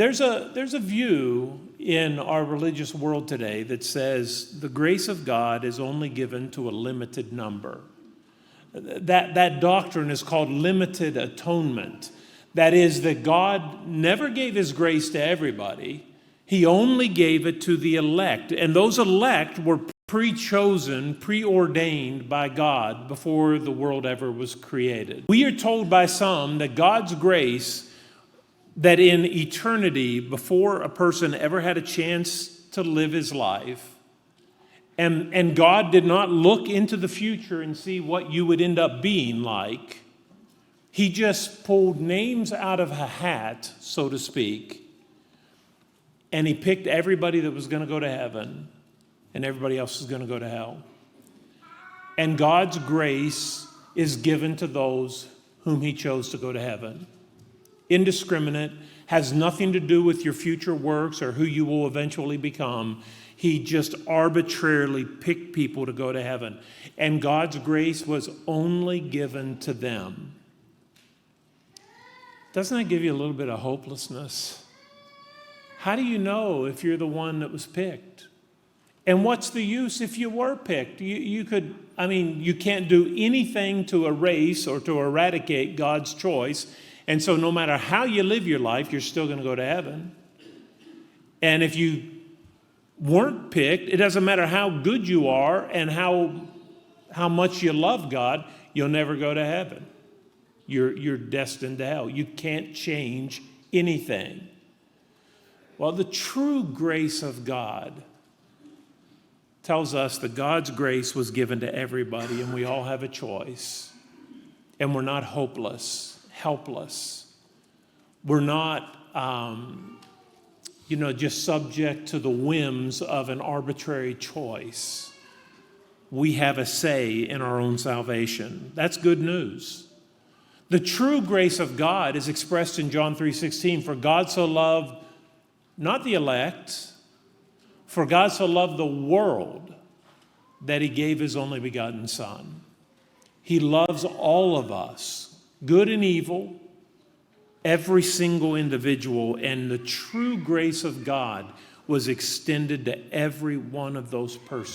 There's a view in our religious world today that says the grace of God is only given to a limited number. That doctrine is called limited atonement. That is, that God never gave his grace to everybody. He only gave it to the elect. And those elect were pre-chosen, preordained by God before the world ever was created. We are told by some that God's grace, that in eternity, before a person ever had a chance to live his life, and God did not look into the future and see what you would end up being like, he just pulled names out of a hat, so to speak, and he picked everybody that was going to go to heaven, and everybody else is going to go to hell. And God's grace is given to those whom he chose to go to heaven. Indiscriminate, has nothing to do with your future works or who you will eventually become. He just arbitrarily picked people to go to heaven. And God's grace was only given to them. Doesn't that give you a little bit of hopelessness? How do you know if you're the one that was picked? And what's the use if you were picked? You can't do anything to erase or to eradicate God's choice. And so no matter how you live your life, you're still going to go to heaven. And if you weren't picked, it doesn't matter how good you are and how much you love God, you'll never go to heaven. You're destined to hell. You can't change anything. Well, the true grace of God tells us that God's grace was given to everybody, and we all have a choice. And we're not hopeless, helpless. We're not, just subject to the whims of an arbitrary choice. We have a say in our own salvation. That's good news. The true grace of God is expressed in John 3:16. For God so loved, not the elect, for God so loved the world that he gave his only begotten Son. He loves all of us, good and evil, every single individual, and the true grace of God was extended to every one of those persons.